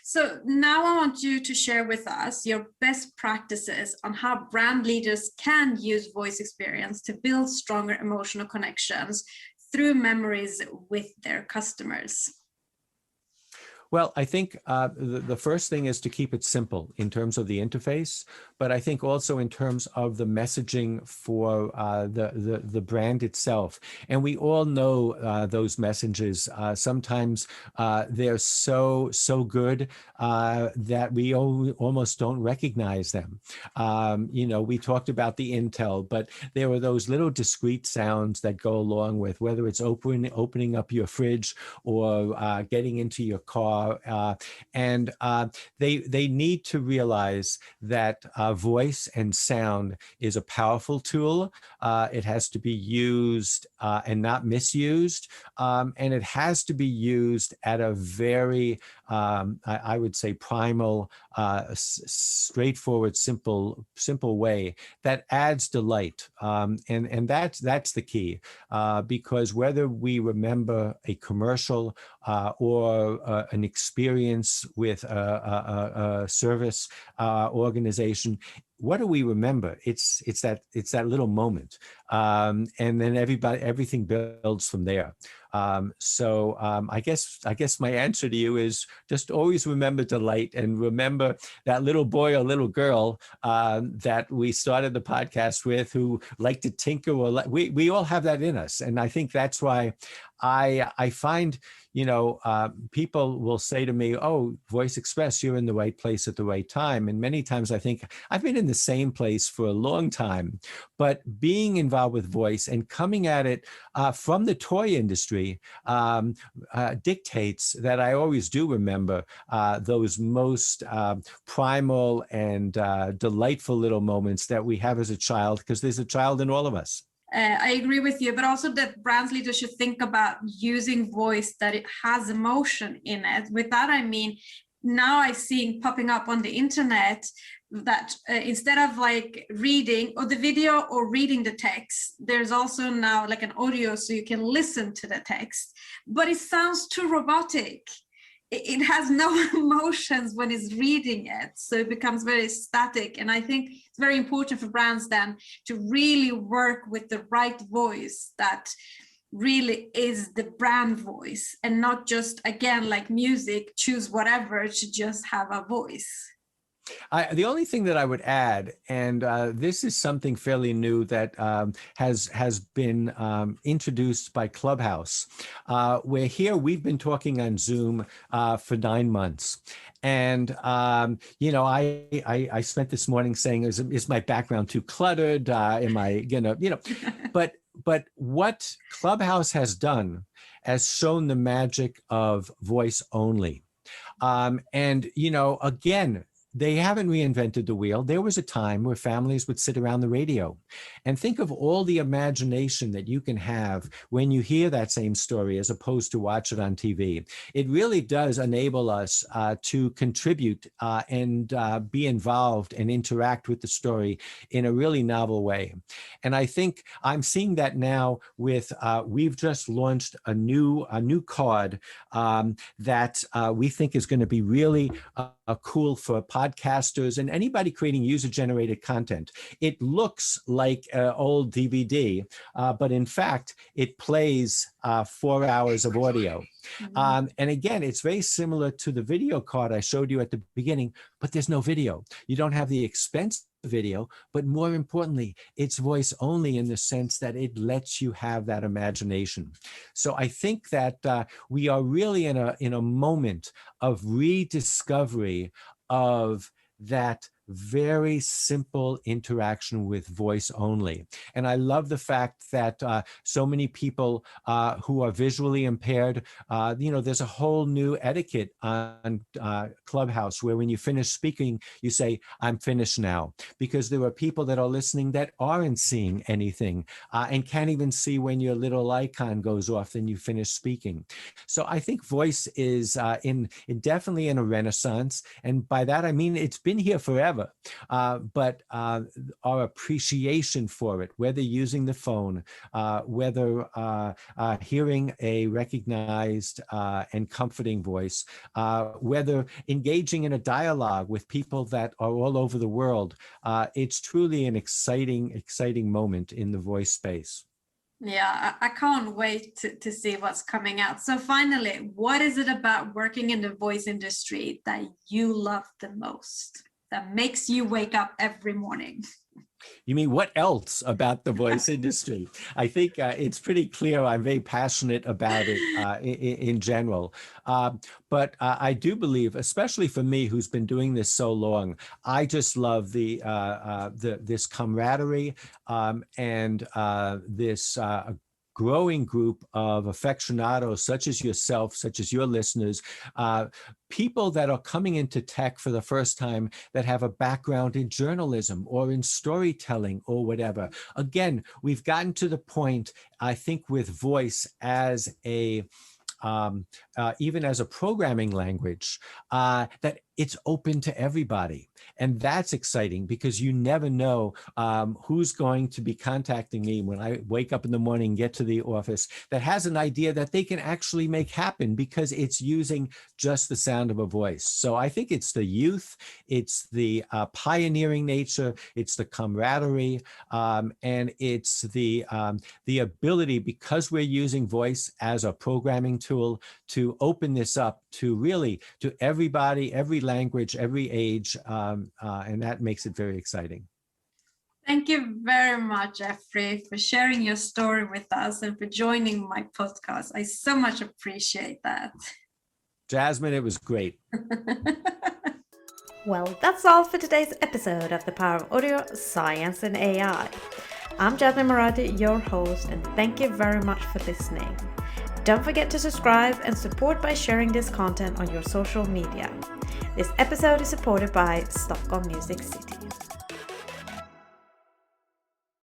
So now I want you to share with us your best practices on how brand leaders can use voice experience to build stronger emotional connections through memories with their customers. Well, I think the first thing is to keep it simple in terms of the interface, but I think also in terms of the messaging for the brand itself. And we all know those messages. Sometimes they're so good that we almost don't recognize them. We talked about the Intel, but there were those little discrete sounds that go along with whether it's opening up your fridge or getting into your car. And they need to realize that voice and sound is a powerful tool. It has to be used and not misused. And it has to be used at a very, I would say, primal, straightforward, simple way that adds delight. And that's the key, because whether we remember a commercial or an experience with a service organization, what do we remember? It's that little moment, and then everything builds from there. So I guess my answer to you is just always remember delight, and remember that little boy or little girl that we started the podcast with, who liked to tinker, or we all have that in us, and I think that's why I find, people will say to me, "Oh, Voice Express, you're in the right place at the right time." And many times I think I've been in the same place for a long time, but being involved with voice and coming at it from the toy industry dictates that I always do remember those most primal and delightful little moments that we have as a child, because there's a child in all of us. I agree with you, but also that brand leaders should think about using voice that it has emotion in it. With that, I mean, now I'm seeing popping up on the internet that instead of like reading or the video or reading the text, there's also now like an audio so you can listen to the text, but it sounds too robotic. It has no emotions when it's reading it, so it becomes very static. And I think it's very important for brands then to really work with the right voice that really is the brand voice, and not just, again, like music, choose whatever to just have a voice. The only thing that I would add, and this is something fairly new that has been introduced by Clubhouse, where here we've been talking on Zoom for 9 months. And, I spent this morning saying, is my background too cluttered? Am I but what Clubhouse has done has shown the magic of voice only. Again, they haven't reinvented the wheel. There was a time where families would sit around the radio, and think of all the imagination that you can have when you hear that same story as opposed to watch it on TV. It really does enable us to contribute and be involved and interact with the story in a really novel way. And I think I'm seeing that now with, we've just launched a new card that we think is going to be really cool for podcasters and anybody creating user-generated content. It looks like an old DVD, but in fact, it plays 4 hours of audio. And again, it's very similar to the video card I showed you at the beginning, but there's no video. You don't have the expense video, but more importantly, it's voice only in the sense that it lets you have that imagination. So I think that we are really in a moment of rediscovery of that very simple interaction with voice only. And I love the fact that so many people who are visually impaired, there's a whole new etiquette on Clubhouse where when you finish speaking, you say, "I'm finished now," because there are people that are listening that aren't seeing anything and can't even see when your little icon goes off and you finish speaking. So I think voice is definitely in a renaissance. And by that, I mean, it's been here forever. whatever. But our appreciation for it, whether using the phone, whether hearing a recognized and comforting voice, whether engaging in a dialogue with people that are all over the world, it's truly an exciting moment in the voice space. Yeah, I can't wait to see what's coming out. So finally, what is it about working in the voice industry that you love the most, that makes you wake up every morning? You mean what else about the voice industry? I think it's pretty clear I'm very passionate about it in general. But I do believe, especially for me, who's been doing this so long, I just love this camaraderie and this growing group of aficionados such as yourself, such as your listeners, people that are coming into tech for the first time that have a background in journalism or in storytelling or whatever. Again, we've gotten to the point, I think, with voice as even as a programming language, that it's open to everybody. And that's exciting because you never know who's going to be contacting me when I wake up in the morning and get to the office that has an idea that they can actually make happen because it's using just the sound of a voice. So I think it's the youth, it's the pioneering nature, it's the camaraderie, and it's the ability, because we're using voice as a programming tool, to open this up to really to everybody, every language, every age, and that makes it very exciting. Thank you very much, Geoffrey, for sharing your story with us and for joining my podcast. I so much appreciate that. Jasmine, it was great. Well, that's all for today's episode of The Power of Audio, Science and AI. I'm Jasmine Moradi, your host, and thank you very much for listening. Don't forget to subscribe and support by sharing this content on your social media. This episode is supported by Stockholm Music City.